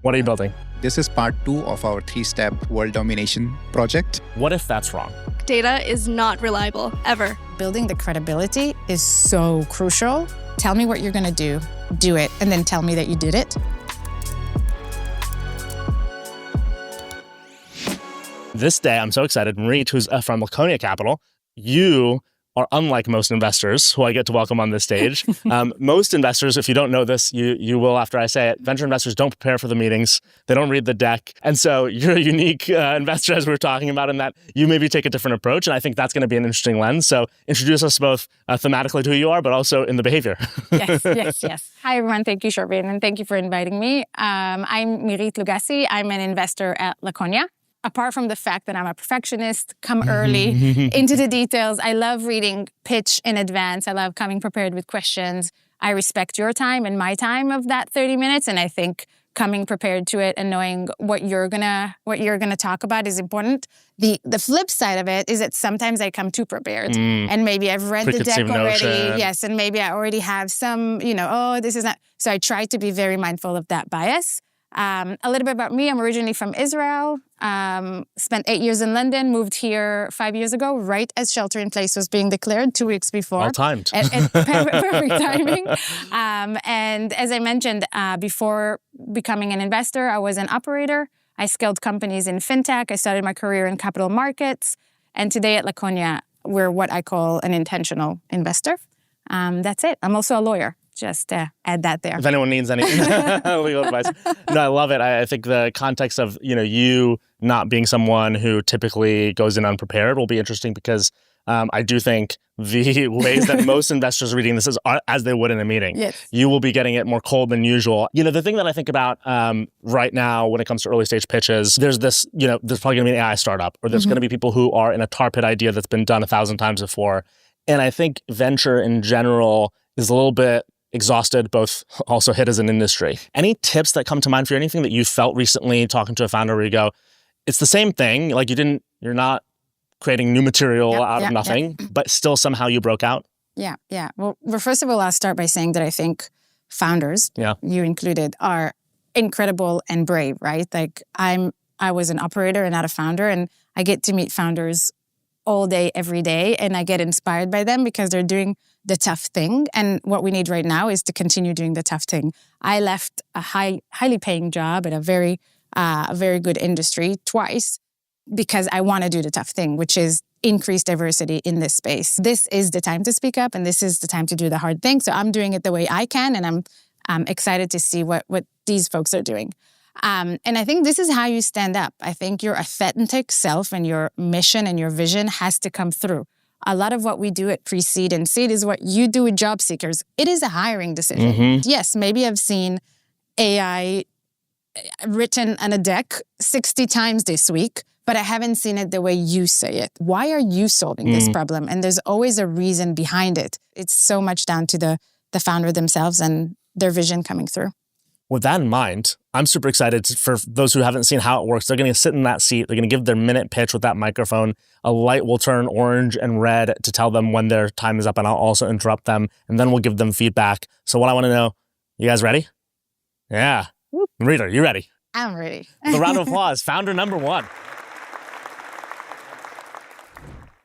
What are you building? This is part 2 of our 3-step world domination project. What if that's wrong? Data is not reliable, ever. Building the credibility is so crucial. Tell me what you're going to do it, and then tell me that you did it. This day, I'm so excited. Mirit, who's from Laconia Capital, you are unlike most investors who I get to welcome on this stage. Most investors, if you don't know this, you will after I say it, venture investors don't prepare for the meetings. They don't read the deck. And so you're a unique investor, as we were talking about, in that you maybe take a different approach. And I think that's going to be an interesting lens. So introduce us both thematically to who you are, but also in the behavior. Yes. Hi, everyone. Thank you, Sherveen, and thank you for inviting me. I'm Mirit Lugassi. I'm an investor at Laconia. Apart from the fact that I'm a perfectionist, come early into the details, I love reading pitch in advance. I love coming prepared with questions. I respect your time and my time of that 30 minutes. And I think coming prepared to it and knowing what you're gonna talk about is important. The flip side of it is that sometimes I come too prepared. And maybe I've read the deck already. Notion. Yes, and maybe I already have some, this is not. So I try to be very mindful of that bias. A little bit about me. I'm originally from Israel. Spent 8 years in London, moved here 5 years ago, right as shelter-in-place was being declared 2 weeks before. All timed. And perfect timing. And as I mentioned, before becoming an investor, I was an operator. I scaled companies in fintech. I started my career in capital markets. And today at Laconia, we're what I call an intentional investor. That's it. I'm also a lawyer. Just add that there. If anyone needs any legal advice. No, I love it. I think the context of, you not being someone who typically goes in unprepared will be interesting because I do think the ways that most investors are reading this is as they would in a meeting. Yes. You will be getting it more cold than usual. The thing that I think about right now when it comes to early stage pitches, there's this, there's probably going to be an AI startup or there's going to be people who are in a tar pit idea that's been done 1,000 times before. And I think venture in general is a little bit exhausted, both also hit as an industry. Any tips that come to mind for you? Anything that you felt recently talking to a founder where you go, it's the same thing, like you're not creating new material out of nothing, but still somehow you broke out? Yeah. Well, first of all, I'll start by saying that I think founders, you included, are incredible and brave, right? Like I was an operator and not a founder, and I get to meet founders all day, every day, and I get inspired by them because they're doing the tough thing. And what we need right now is to continue doing the tough thing. I left a highly paying job at a very good industry twice because I want to do the tough thing, which is increase diversity in this space. This is the time to speak up, and this is the time to do the hard thing. So I'm doing it the way I can, and I'm excited to see what these folks are doing. And I think this is how you stand up. I think your authentic self and your mission and your vision has to come through. A lot of what we do at Pre-Seed and Seed is what you do with job seekers. It is a hiring decision. Yes, maybe I've seen AI written on a deck 60 times this week, but I haven't seen it the way you say it. Why are you solving this problem? And there's always a reason behind it. It's so much down to the founder themselves and their vision coming through. With that in mind, I'm super excited for those who haven't seen how it works. They're going to sit in that seat. They're going to give their minute pitch with that microphone. A light will turn orange and red to tell them when their time is up, and I'll also interrupt them, and then we'll give them feedback. So what I want to know, you guys ready? Yeah. Mirit, are you ready? I'm ready. The round of applause. Founder number 1.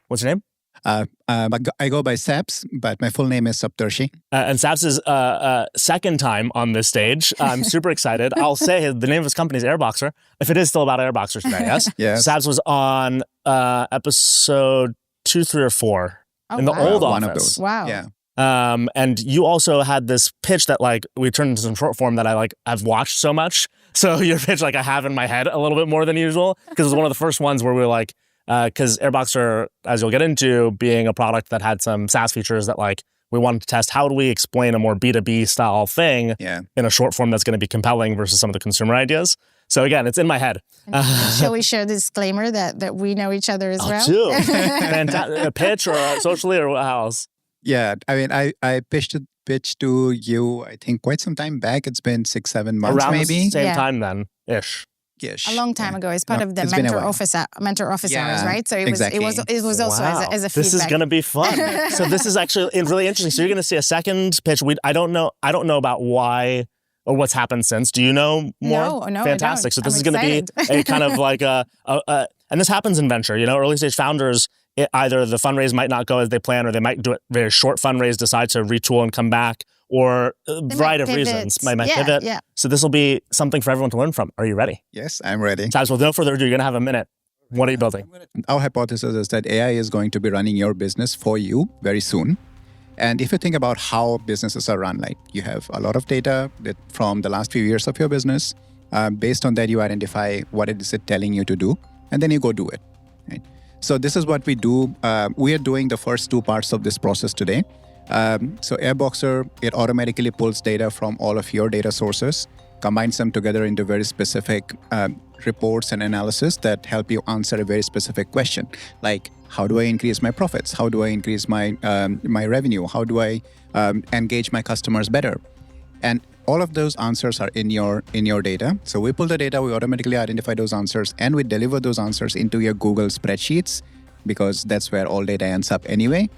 What's your name? I go by Saps, but my full name is Saptarshi. And Saps' second time on this stage. I'm super excited. I'll say the name of his company is Airboxr, if it is still about Airboxr today, yes? Yes. Saps was on episode 2, 3, or 4 in the old office. One of those. Wow. Yeah. And you also had this pitch that we turned into some short form that I've watched so much. So your pitch I have in my head a little bit more than usual because it was one of the first ones where we were because Airboxr, as you'll get into, being a product that had some SaaS features that we wanted to test, how do we explain a more B2B style thing in a short form that's going to be compelling versus some of the consumer ideas. So again, it's in my head. Shall we share the disclaimer that we know each other as well? Too. A pitch or socially or how else? Yeah, I mean, I pitched to you, I think, quite some time back. It's been 6-7 months around maybe. The same time then, ish. A long time ago. It's part of the mentor office hours, right? So it was also as a feedback. This is going to be fun. So this is actually really interesting. So you're going to see a second pitch. I don't know about why or what's happened since. Do you know more? No, Fantastic. I don't. So this I'm is going to be a kind of like and this happens in venture. Early stage founders, either the fundraise might not go as they plan, or they might do it very short fundraise, decide to retool and come back, or a variety of reasons. Might pivot. Yeah. So this will be something for everyone to learn from. Are you ready? Yes, I'm ready. So, with no further ado, you're going to have a minute. What are you building? Our hypothesis is that AI is going to be running your business for you very soon. And if you think about how businesses are run, like you have a lot of data from the last few years of your business. Based on that, you identify what it is telling you to do, and then you go do it. Right? So this is what we do. We are doing the first two parts of this process today. So Airboxr, it automatically pulls data from all of your data sources, combines them together into very specific reports and analysis that help you answer a very specific question, like how do I increase my profits? How do I increase my revenue? How do I engage my customers better? And all of those answers are in your data. So we pull the data, we automatically identify those answers, and we deliver those answers into your Google spreadsheets, because that's where all data ends up anyway.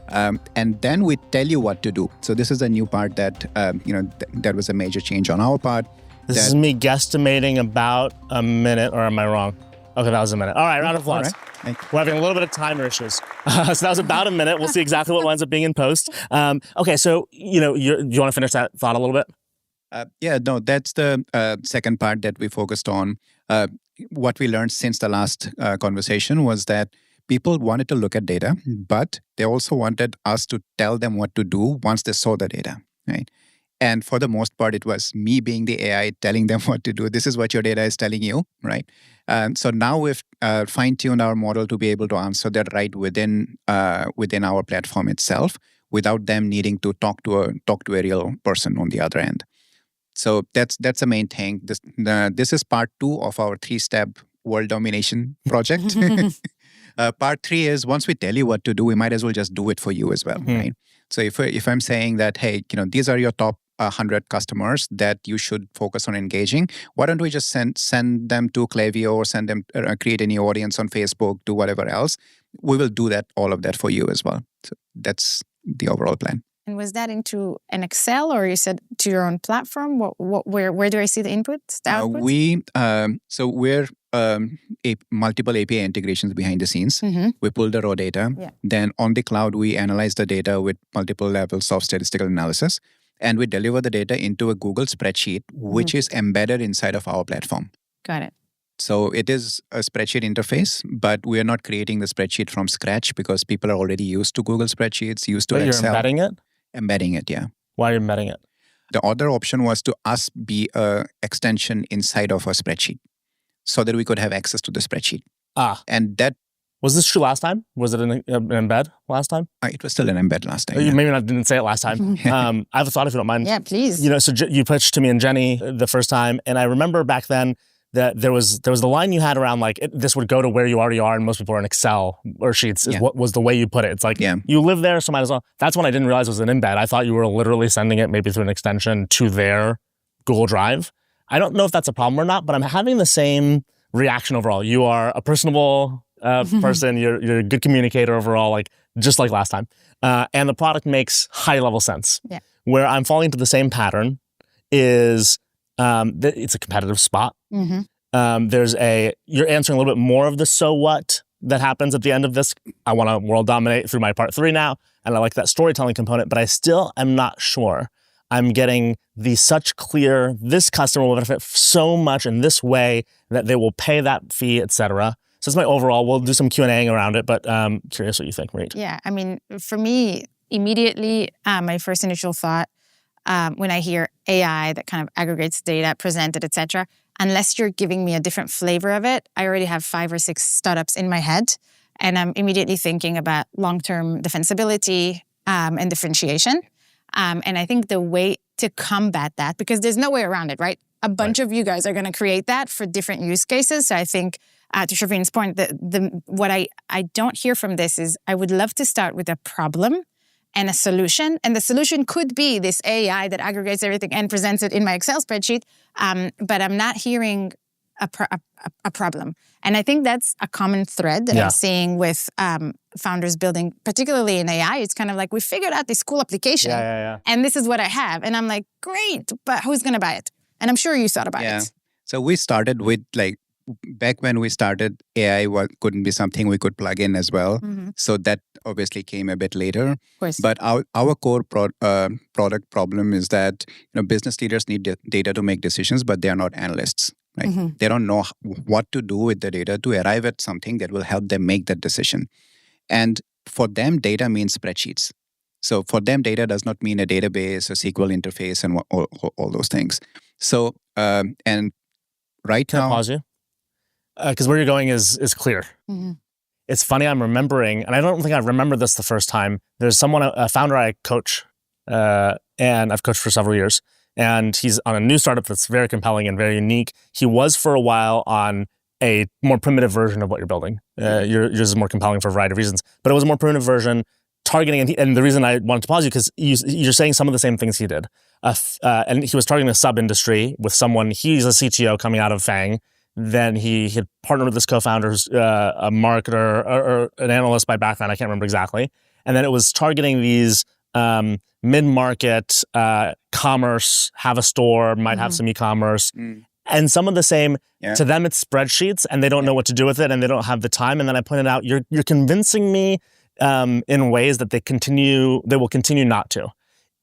And then we tell you what to do. So this is a new part that that was a major change on our part. This is me guesstimating about a minute, or am I wrong? Okay, that was a minute. All right, round of applause. Right. We're having a little bit of timer issues. So that was about a minute. We'll see exactly what winds up being in post. Okay, so you want to finish that thought a little bit? That's the second part that we focused on. What we learned since the last conversation was that people wanted to look at data, but they also wanted us to tell them what to do once they saw the data, right? And for the most part, it was me being the AI telling them what to do. This is what your data is telling you, right? So now we've fine-tuned our model to be able to answer that right within our platform itself, without them needing to talk to a real person on the other end. So that's the main thing. This is part 2 of our 3-step world domination project. Part 3 is, once we tell you what to do, we might as well just do it for you as well, right? So if I'm saying that, hey, these are your top 100 customers that you should focus on engaging, why don't we just send them to Klaviyo, or send them create a new audience on Facebook, do whatever else? We will do all of that for you as well. So that's the overall plan. And was that into an Excel, or you said to your own platform? Where do I see the inputs, the outputs? We're multiple API integrations behind the scenes. Mm-hmm. We pull the raw data. Yeah. Then on the cloud, we analyze the data with multiple levels of statistical analysis. And we deliver the data into a Google spreadsheet, which is embedded inside of our platform. Got it. So it is a spreadsheet interface, but we are not creating the spreadsheet from scratch, because people are already used to Google spreadsheets, used to Excel. You're embedding it? Embedding it, yeah. Why are you embedding it? The other option was to us be an extension inside of a spreadsheet, so that we could have access to the spreadsheet. And that... Was this true last time? Was it an embed last time? It was still an embed last time. You maybe didn't say it last time. I have a thought, if you don't mind. Yeah, please. So you pitched to me and Jenny the first time, and I remember back then that there was the line you had around like, this would go to where you already are, and most people are in Excel or Sheets, is what was the way you put it. It's like, you live there, so might as well. That's when I didn't realize it was an embed. I thought you were literally sending it maybe through an extension to their Google Drive. I don't know if that's a problem or not, but I'm having the same reaction overall. You are a personable person. You're a good communicator overall, like just like last time. And the product makes high level sense. Yeah. Where I'm falling into the same pattern is it's a competitive spot. Mm-hmm. You're answering a little bit more of the so what that happens at the end of this. I want to world dominate through my part 3 now. And I like that storytelling component, but I still am not sure I'm getting such clear, this customer will benefit so much in this way that they will pay that fee, et cetera. So that's my overall. We'll do some Q&Aing around it, but curious what you think, Mirit. Yeah, I mean, for me, immediately, my first initial thought when I hear AI that kind of aggregates data, presented, et cetera, unless you're giving me a different flavor of it, I already have 5 or 6 startups in my head, and I'm immediately thinking about long-term defensibility and differentiation. And I think the way to combat that, because there's no way around it, right? A bunch of you guys are going to create that for different use cases. So I think, to Sherveen's point, what I don't hear from this is I would love to start with a problem and a solution. And the solution could be this AI that aggregates everything and presents it in my Excel spreadsheet. But I'm not hearing a problem. And I think that's a common thread that I'm seeing with founders building, particularly in AI. It's kind of like, we figured out this cool application and this is what I have. And I'm like, great, but who's going to buy it? And I'm sure you thought about it. So we started with back when we started, AI couldn't be something we could plug in as well. So that obviously came a bit later. Of course. But our core product problem is that business leaders need data to make decisions, but they are not analysts. Right? They don't know what to do with the data to arrive at something that will help them make that decision. And for them, data means spreadsheets. So for them, data does not mean a database, a SQL interface, and all those things. So, and right Can now... I pause you? Because where you're going is clear. It's funny, I'm remembering, and I don't think I remember this the first time. There's a founder I coach, and I've coached for several years, and he's on a new startup that's very compelling and very unique. He was for a while on a more primitive version of what you're building. Yours is more compelling for a variety of reasons, but it was a more primitive version targeting, and the reason I wanted to pause you, because you're saying some of the same things he did. And he was targeting a sub-industry with someone, he's a CTO coming out of FANG. Then he had partnered with this co-founder who's a marketer or an analyst by background, I can't remember exactly. And then it was targeting these mid-market commerce, have a store, might have some e-commerce. And some of the same, to them it's spreadsheets and they don't know what to do with it and they don't have the time. And then I pointed out, you're convincing me in ways that they will continue not to.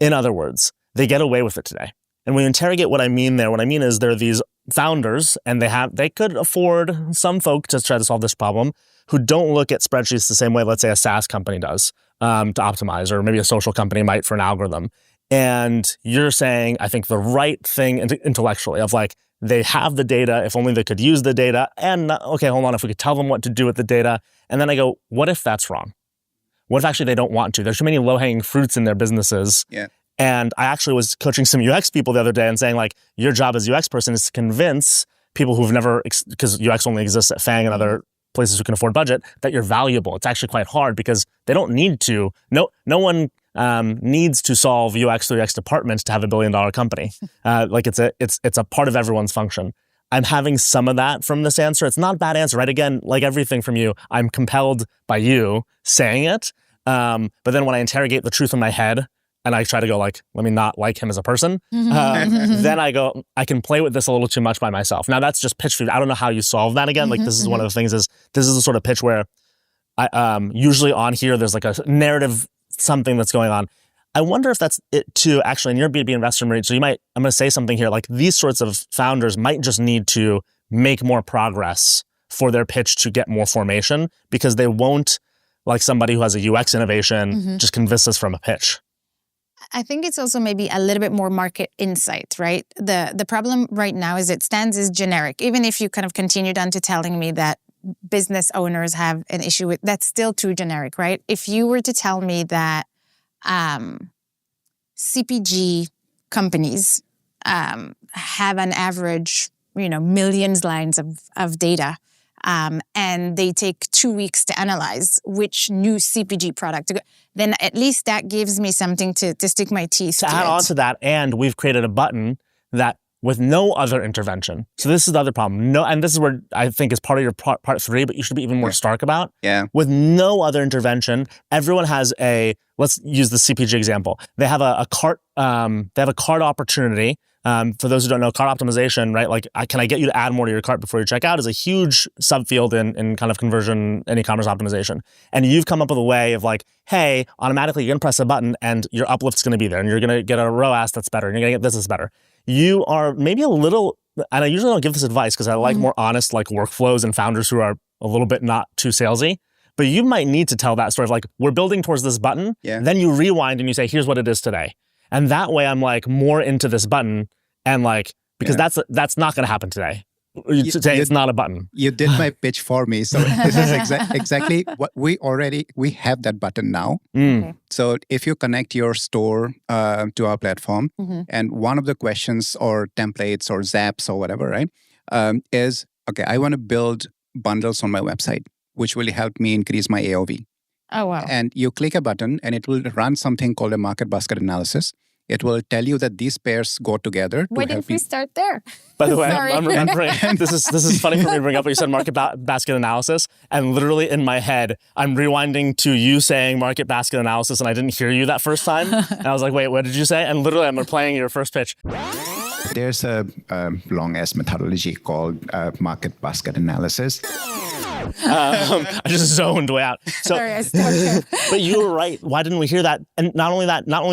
In other words, they get away with it today. And when you interrogate what I mean there, what I mean is there are these founders and they could afford some folk to try to solve this problem who don't look at spreadsheets the same way, let's say a SaaS company does to optimize, or maybe a social company might for an algorithm. And you're saying, I think the right thing intellectually of they have the data, if only they could use the data. And okay, hold on, if we could tell them what to do with the data. And then I go, what if that's wrong? What if actually they don't want to? There's too many low-hanging fruits in their businesses. Yeah. And I actually was coaching some UX people the other day and saying your job as UX person is to convince people who've never, because UX only exists at FANG and other places who can afford budget, that you're valuable. It's actually quite hard because they don't need to. No one needs to solve UX through UX departments to have $1 billion company. It's a part of everyone's function. I'm having some of that from this answer. It's not a bad answer, right? Again, like everything from you, I'm compelled by you saying it. But then when I interrogate the truth in my head, and I try to go let me not like him as a person, then I go, I can play with this a little too much by myself. Now that's just pitch feed. I don't know how you solve that again. This is one of the things this is the sort of pitch where I usually on here, there's a narrative, something that's going on. I wonder if that's it too, actually, in your B2B investor, Mirit. So I'm going to say something here, these sorts of founders might just need to make more progress for their pitch to get more formation because they won't, like somebody who has a UX innovation, just convince us from a pitch. I think it's also maybe a little bit more market insight, right? The problem right now is it stands as generic. Even if you kind of continued on to telling me that business owners have an issue with, that's still too generic, right? If you were to tell me that CPG companies have an average, millions lines of data, and they take 2 weeks to analyze which new CPG product to go, then at least that gives me something to stick my teeth to. To add on to that, and we've created a button that with no other intervention. So this is the other problem. No, and this is where I think is part of your part 3, but you should be even more stark about. Yeah. With no other intervention, everyone has let's use the CPG example. They have a cart, they have a cart opportunity. For those who don't know, cart optimization, right? Can I get you to add more to your cart before you check out is a huge subfield in kind of conversion and e-commerce optimization. And you've come up with a way of hey, automatically you're going to press a button and your uplift's going to be there and you're going to get a ROAS that's better and you're going to get this that's better. You are maybe a little, and I usually don't give this advice because I like more honest workflows and founders who are a little bit not too salesy. But you might need to tell that story of we're building towards this button. Yeah. Then you rewind and you say, here's what it is today. And that way I'm more into this button and because that's not going to happen today. It's not a button. You did my pitch for me. So this is exactly what we have that button now. Okay. So if you connect your store to our platform and one of the questions or templates or zaps or whatever, right, is, okay, I want to build bundles on my website, which will help me increase my AOV. Oh, wow. And you click a button and it will run something called a market basket analysis. It will tell you that these pairs go together. Why didn't we start there? By the way, I'm remembering, this is funny for me to bring up what you said, market basket analysis. And literally in my head, I'm rewinding to you saying market basket analysis and I didn't hear you that first time. And I was like, wait, what did you say? And literally I'm playing your first pitch. There's a long-ass methodology called market basket analysis. I just zoned way out. So, Sorry, I stopped. but you were right. Why didn't we hear that? And not only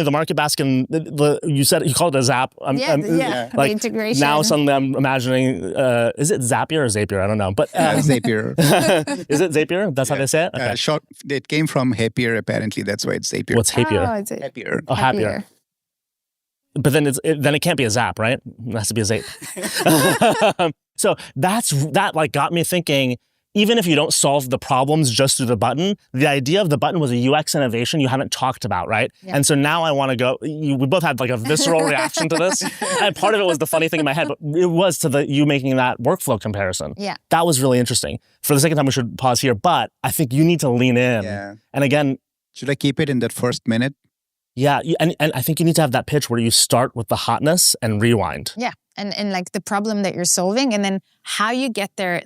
the market basket, you called it a Zap. The integration. Now suddenly I'm imagining, is it Zapier or Zapier? I don't know. But Zapier. Is it Zapier? That's how they say it? Okay. It came from Hapier, apparently. That's why it's Zapier. What's Hapier? Happier. Oh, Happier. But then it can't be a Zap, right? It has to be a Zape. So that got me thinking, even if you don't solve the problems just through the button, the idea of the button was a UX innovation you haven't talked about, right? Yeah. And so now I want to go, we both had like a visceral reaction to this. And part of it was the funny thing in my head, but it was to you making that workflow comparison. Yeah. That was really interesting. For the second time, we should pause here, but I think you need to lean in. Yeah. And again, should I keep it in that first minute? Yeah, and I think you need to have that pitch where you start with the hotness and rewind. Yeah, and like the problem that you're solving, and then how you get there.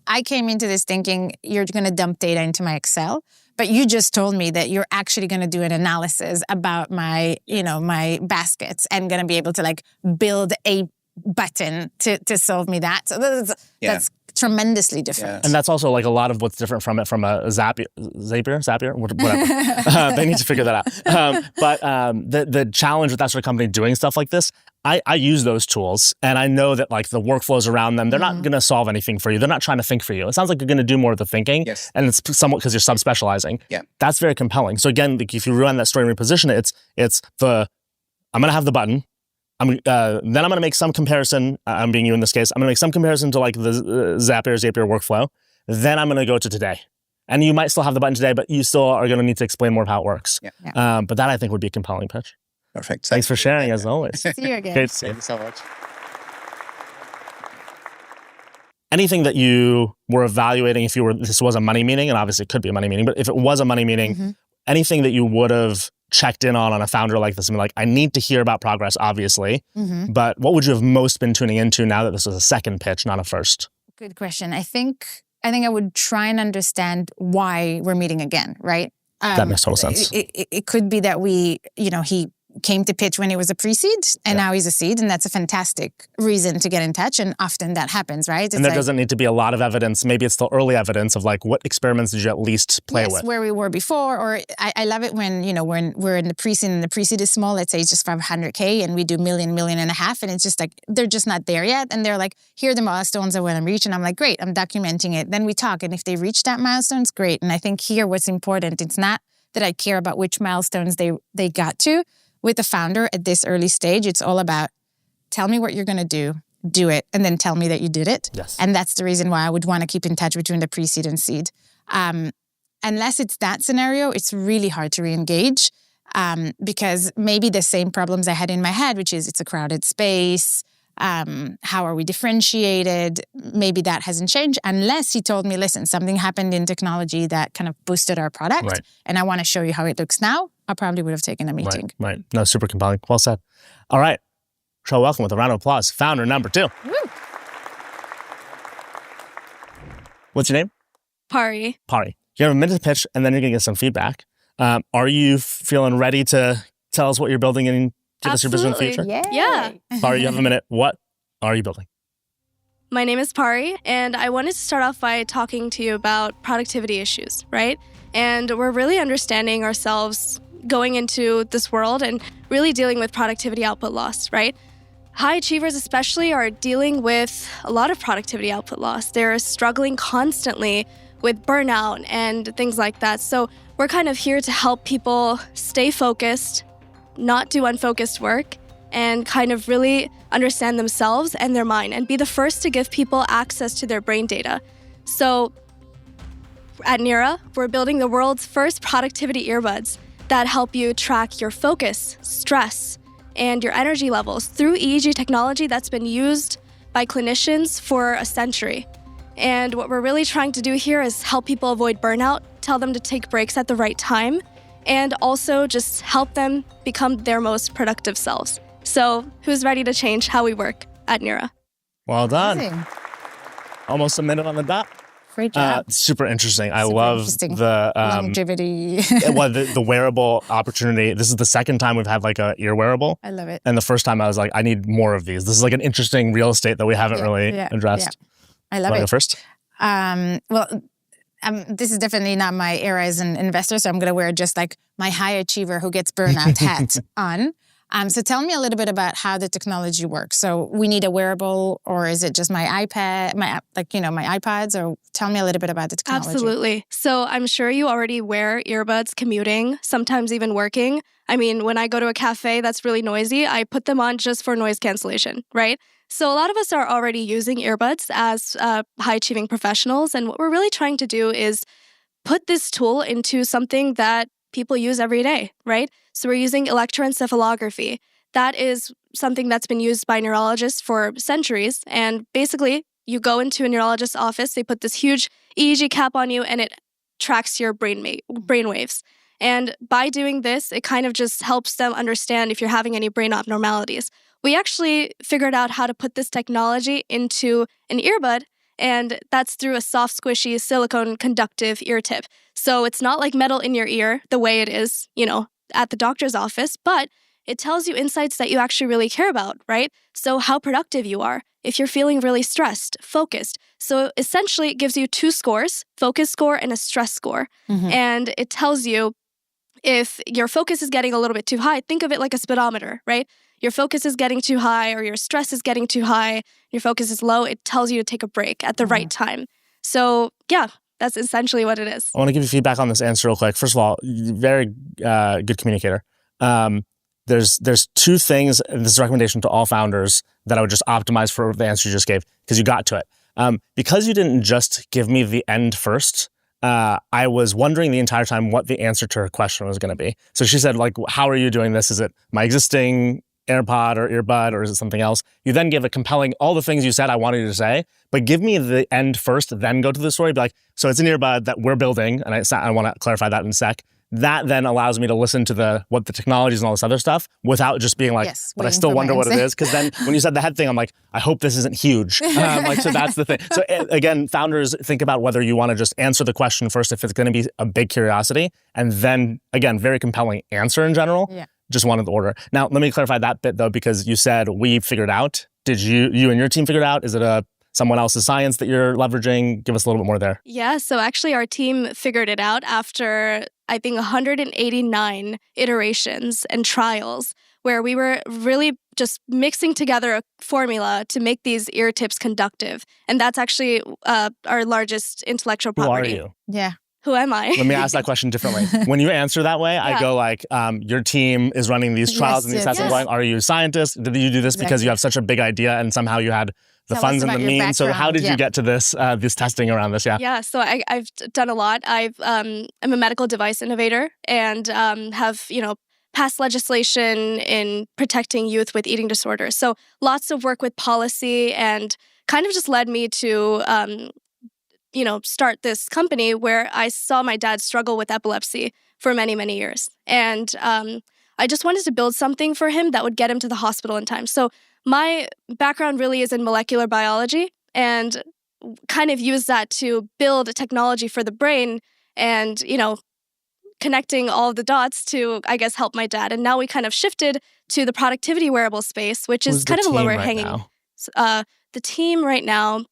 I came into this thinking you're going to dump data into my Excel, but you just told me that you're actually going to do an analysis about my baskets and going to be able to build a button to solve me that. So that's tremendously different. Yeah. And that's also a lot of what's different from a Zapier, whatever. They need to figure that out. But the challenge with that sort of company doing stuff like this, I use those tools, and I know that the workflows around them, they're not going to solve anything for you. They're not trying to think for you. It sounds like you're going to do more of the thinking, and it's somewhat because you're subspecializing. Yeah, that's very compelling. So again, if you rewind that story and reposition it, it's I'm going to have the button. Then I'm going to make some comparison. I'm being you in this case. I'm going to make some comparison to the Zapier workflow. Then I'm going to go to today. And you might still have the button today, but you still are going to need to explain more of how it works. Yeah. But that I think would be a compelling pitch. Perfect. Thanks for sharing as always. See you again. Great to see you. Thank you so much. Anything that you were evaluating this was a money meeting, and obviously it could be a money meeting, but if it was a money meeting, anything that you would have checked in on a founder like this and be I need to hear about progress, obviously, but what would you have most been tuning into now that this was a second pitch, not a first? Good question. I think I would try and understand why we're meeting again, right? That makes total sense. It could be that he came to pitch when he was a pre-seed and now he's a seed, and that's a fantastic reason to get in touch, and often that happens, right? It's and there doesn't need to be a lot of evidence. Maybe it's the early evidence of what experiments did you at least play with? Where we were before, or I love it when we're in the pre-seed and the pre-seed is small, let's say it's just 500K and we do million and a half, and it's just they're just not there yet, and they're here are the milestones I want to reach, and I'm great, I'm documenting it. Then we talk, and if they reach that milestone, it's great. And I think here what's important, it's not that I care about which milestones they got to. With the founder at this early stage, it's all about tell me what you're going to do it, and then tell me that you did it. Yes. And that's the reason why I would want to keep in touch between the pre-seed and seed. Unless it's that scenario, it's really hard to re-engage because maybe the same problems I had in my head, which is it's a crowded space. How are we differentiated? Maybe that hasn't changed unless he told me, listen, something happened in technology that kind of boosted our product, and I want to show you how it looks now. I probably would have taken a meeting. Right. No, super compelling. Well said. All right. Shall welcome with a round of applause, founder number 2. Woo. What's your name? Pari. You have a minute to pitch, and then you're going to get some feedback. Are you feeling ready to tell us what you're building and give us your vision of the future? Yeah. Pari, you have a minute. What are you building? My name is Pari, and I wanted to start off by talking to you about productivity issues, right? And we're really understanding ourselves going into this world and really dealing with productivity output loss, right? High achievers especially are dealing with a lot of productivity output loss. They're struggling constantly with burnout and things like that. So we're kind of here to help people stay focused, not do unfocused work, and kind of really understand themselves and their mind and be the first to give people access to their brain data. So at Niura, we're building the world's first productivity earbuds that help you track your focus, stress, and your energy levels through EEG technology that's been used by clinicians for a century. And what we're really trying to do here is help people avoid burnout, tell them to take breaks at the right time, and also just help them become their most productive selves. So who's ready to change how we work at Niura? Well done. Amazing. Almost a minute on the dot. Great job. Super interesting. I love the longevity. the wearable opportunity. This is the second time we've had like a ear wearable. I love it. And the first time I was like, I need more of these. This is like an interesting real estate that we haven't really addressed. Yeah. I love it. Go first? This is definitely not my era as an investor, so I'm going to wear just like my high achiever who gets burnout hat on. So tell me a little bit about how the technology works. So we need a wearable, or is it just my iPad, my iPods, or tell me a little bit about the technology. Absolutely. So I'm sure you already wear earbuds commuting, sometimes even working. I mean, when I go to a cafe that's really noisy, I put them on just for noise cancellation, right? So a lot of us are already using earbuds as high-achieving professionals. And what we're really trying to do is put this tool into something that people use every day, right? So we're using electroencephalography. That is something that's been used by neurologists for centuries. And basically, you go into a neurologist's office, they put this huge EEG cap on you, and it tracks your brain waves. And by doing this, it kind of just helps them understand if you're having any brain abnormalities. We actually figured out how to put this technology into an earbud, and that's through a soft, squishy, silicone conductive ear tip. So it's not like metal in your ear the way it is, at the doctor's office, but it tells you insights that you actually really care about, right? So how productive you are, if you're feeling really stressed, focused. So essentially it gives you 2 scores, focus score and a stress score. Mm-hmm. And it tells you if your focus is getting a little bit too high, think of it like a speedometer, right? Your focus is getting too high or your stress is getting too high, your focus is low, it tells you to take a break at the right time. So yeah, that's essentially what it is. I want to give you feedback on this answer real quick. First of all, very good communicator. There's 2 things, and this is a recommendation to all founders, that I would just optimize for the answer you just gave, because you got to it. Because you didn't just give me the end first, I was wondering the entire time what the answer to her question was going to be. So she said, like, how are you doing this? Is it my existing AirPod or earbud, or is it something else? You then give a compelling, all the things you said I wanted you to say, but give me the end first, then go to the story. Be like, so it's an earbud that we're building, and I want to clarify that in a sec. That then allows me to listen to what the technologies and all this other stuff without just being like, but I still wonder what it is. Because then when you said the head thing, I'm like, I hope this isn't huge. So that's the thing. So again, founders, think about whether you want to just answer the question first if it's going to be a big curiosity, and then again, very compelling answer in general. Yeah. Just wanted the order. Now, let me clarify that bit though, because you said we figured out. Did you and your team figure it out? Is it someone else's science that you're leveraging? Give us a little bit more there. Yeah, so actually our team figured it out after, I think, 189 iterations and trials, where we were really just mixing together a formula to make these ear tips conductive. And that's actually our largest intellectual property. Who are you? Yeah. Who am I? Let me ask that question differently. When you answer that way, I go like, your team is running these trials and these tests. I'm going, are you a scientist? Did you do this because you have such a big idea and somehow you had the funds and the means? So how did you get to this testing around this? Yeah, so I've done a lot. I'm a medical device innovator and have, passed legislation in protecting youth with eating disorders. So lots of work with policy, and kind of just led me to start this company where I saw my dad struggle with epilepsy for many, many years. And I just wanted to build something for him that would get him to the hospital in time. So my background really is in molecular biology, and kind of use that to build a technology for the brain and, connecting all of the dots to, I guess, help my dad. And now we kind of shifted to the productivity wearable space, which is kind of a lower hanging. The team right now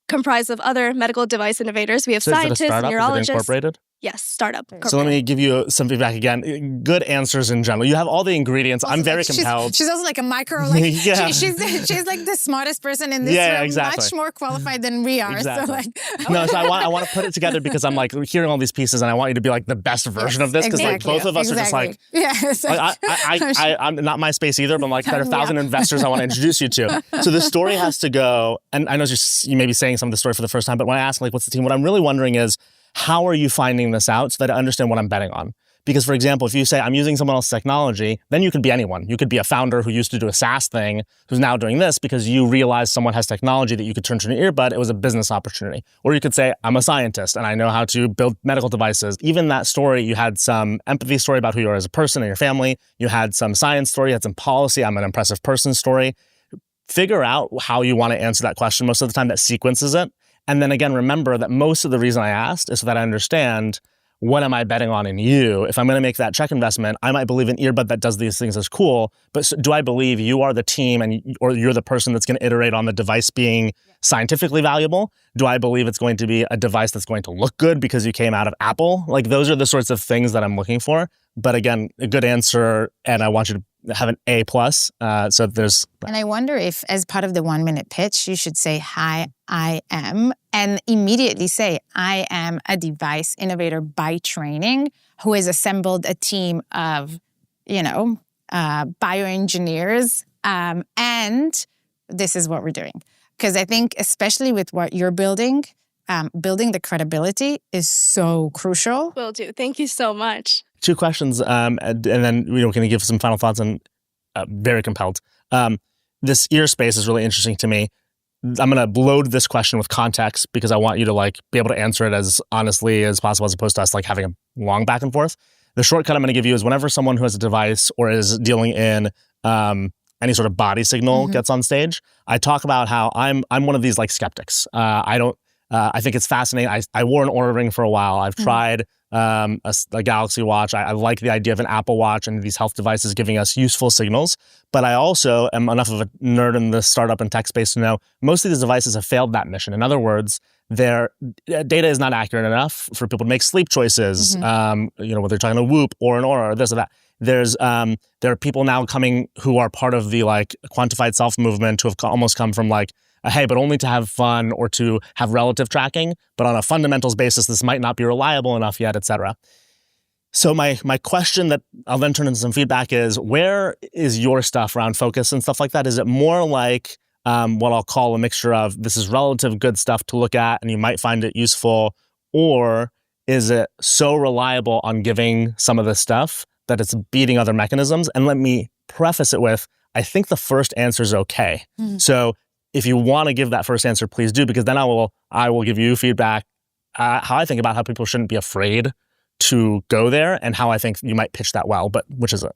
comprised of other medical device innovators. We have scientists, neurologists. Is it incorporated? Yes, startup. So let me give you some feedback again. Good answers in general. You have all the ingredients. Also, I'm very compelled. She's also like a micro. Like she's like the smartest person in this room. Exactly. Much more qualified than we are. Exactly. So so I want to put it together because I'm like hearing all these pieces, and I want you to be like the best version of this, because like both of us are just like, I'm not my space either, but I'm like, there are 1,000 investors I want to introduce you to. So the story has to go, and I know you may be saying some of the story for the first time, but when I ask like, what's the team? What I'm really wondering is, how are you finding this out so that I understand what I'm betting on? Because, for example, if you say I'm using someone else's technology, then you could be anyone. You could be a founder who used to do a SaaS thing who's now doing this because you realized someone has technology that you could turn to an earbud. It was a business opportunity. Or you could say, I'm a scientist and I know how to build medical devices. Even that story, you had some empathy story about who you are as a person and your family. You had some science story. You had some policy. I'm an impressive person story. Figure out how you want to answer that question. Most of the time that sequences it. And then again, remember that most of the reason I asked is so that I understand, what am I betting on in you? If I'm going to make that check investment, I might believe an earbud that does these things is cool, but do I believe you are the team or you're the person that's going to iterate on the device being scientifically valuable? Do I believe it's going to be a device that's going to look good because you came out of Apple? Like, those are the sorts of things that I'm looking for. But again, a good answer, and I want you to have an A+. So there's... And I wonder if, as part of the 1-minute pitch, you should say, hi, I am, and immediately say, I am a device innovator by training who has assembled a team of, bioengineers, and this is what we're doing. Because I think, especially with what you're building the credibility is so crucial. Will do. Thank you so much. 2 questions, and then we're going to give some final thoughts, and very compelled. This ear space is really interesting to me. I'm going to load this question with context because I want you to be able to answer it as honestly as possible, as opposed to us having a long back and forth. The shortcut I'm going to give you is whenever someone who has a device or is dealing in any sort of body signal gets on stage, I talk about how I'm one of these skeptics. I think it's fascinating. I wore an Oura ring for a while. I've tried a Galaxy Watch. I like the idea of an Apple Watch and these health devices giving us useful signals. But I also am enough of a nerd in the startup and tech space to know most of these devices have failed that mission. In other words, their data is not accurate enough for people to make sleep choices. Whether you're talking a Whoop or an Oura or this or that. There are people now coming who are part of the quantified self movement who have almost come from hey, but only to have fun or to have relative tracking, but on a fundamentals basis, this might not be reliable enough yet, et cetera. So my question that I'll then turn into some feedback is, where is your stuff around focus and stuff like that? Is it more what I'll call a mixture of this is relative good stuff to look at and you might find it useful, or is it so reliable on giving some of this stuff that it's beating other mechanisms? And let me preface it with, I think the first answer is okay. So if you want to give that first answer, please do, because then I will give you feedback how I think about how people shouldn't be afraid to go there and how I think you might pitch that well, but which is it?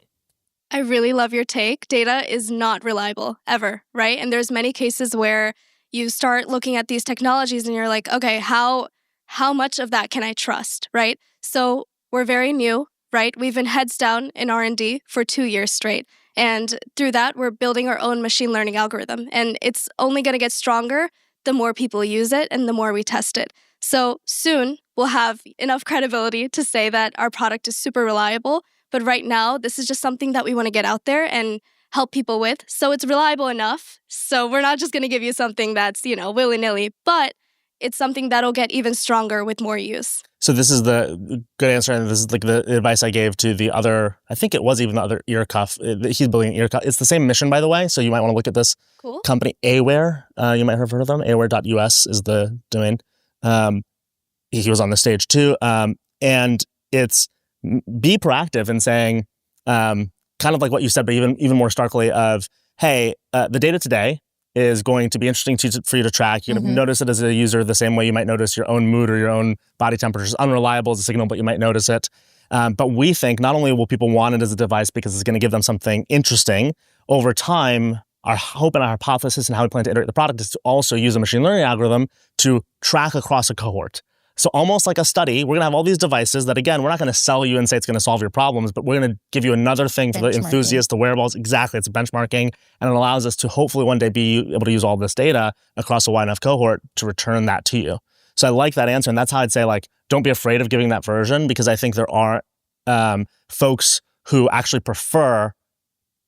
I really love your take. Data is not reliable ever, right? And there's many cases where you start looking at these technologies and you're like, okay, how much of that can I trust, right? So we're very new, right? We've been heads down in R&D for 2 years straight. And through that, we're building our own machine learning algorithm. And it's only going to get stronger the more people use it and the more we test it. So soon, we'll have enough credibility to say that our product is super reliable. But right now, this is just something that we want to get out there and help people with. So it's reliable enough. So we're not just going to give you something that's, willy-nilly, but it's something that'll get even stronger with more use. So this is the good answer, and this is the advice I gave to the other, I think it was even the other ear cuff. He's building an ear cuff. It's the same mission, by the way, so you might want to look at this company, Aware. You might have heard of them. Aware.us is the domain. He was on the stage too. And it's be proactive in saying, kind of like what you said, but even more starkly of, hey, the data today is going to be interesting for you to track. You're going to notice it as a user the same way you might notice your own mood or your own body temperature is unreliable as a signal, but you might notice it. But we think not only will people want it as a device because it's going to give them something interesting, over time, our hope and our hypothesis and how we plan to iterate the product is to also use a machine learning algorithm to track across a cohort. So almost like a study, we're going to have all these devices that, again, we're not going to sell you and say it's going to solve your problems, but we're going to give you another thing for the enthusiasts, the wearables. Exactly. It's benchmarking, and it allows us to hopefully one day be able to use all this data across a wide enough cohort to return that to you. So I like that answer, and that's how I'd say, don't be afraid of giving that version, because I think there are folks who actually prefer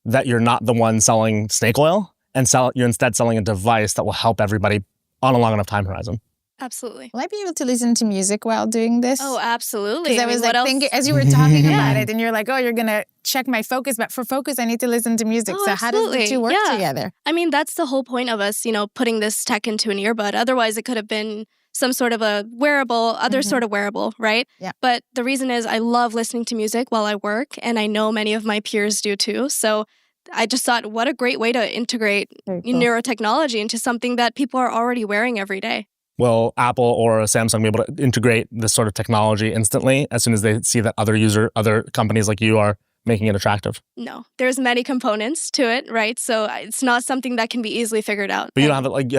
that you're not the one selling snake oil, and you're instead selling a device that will help everybody on a long enough time horizon. Absolutely. Will I be able to listen to music while doing this? Oh, absolutely. Because I was thinking, as you were talking about it, and you're like, oh, you're going to check my focus. But for focus, I need to listen to music. So how does the two work together? I mean, that's the whole point of us, putting this tech into an earbud. Otherwise, it could have been some sort of a wearable, other sort of wearable, right? Yeah. But the reason is I love listening to music while I work. And I know many of my peers do too. So I just thought, what a great way to integrate neurotechnology into something that people are already wearing every day. Will Apple or Samsung be able to integrate this sort of technology instantly as soon as they see that other companies like you are making it attractive? No, there's many components to it, right? So it's not something that can be easily figured out. But you don't have it like,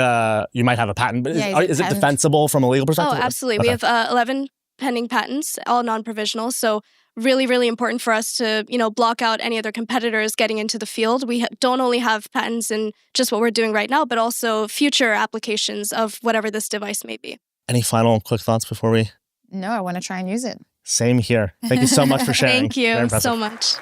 you might have a patent, but is it defensible from a legal perspective? Oh, absolutely. Okay. We have 11 pending patents, all non-provisional. So really, really important for us to, block out any other competitors getting into the field. We don't only have patents in just what we're doing right now, but also future applications of whatever this device may be. Any final quick thoughts before we? No, I want to try and use it. Same here. Thank you so much for sharing. Thank you so much.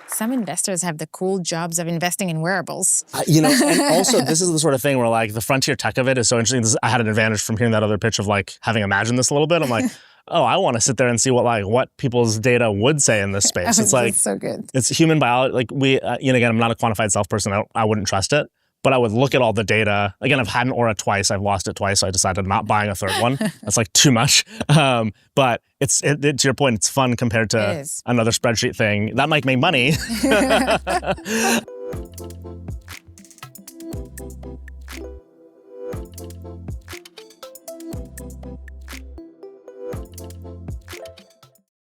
Some investors have the cool jobs of investing in wearables. And also this is the sort of thing where like the frontier tech of it is so interesting. I had an advantage from hearing that other pitch of like having imagined this a little bit. I'm like, oh, I want to sit there and see what people's data would say in this space. It's like, so good. It's human biology. Like again, I'm not a quantified self person. I wouldn't trust it. But I would look at all the data. Again, I've had an Aura twice. I've lost it twice. So I decided I'm not buying a third one. That's like too much. But to your point, it's fun compared to another spreadsheet thing. That might make money.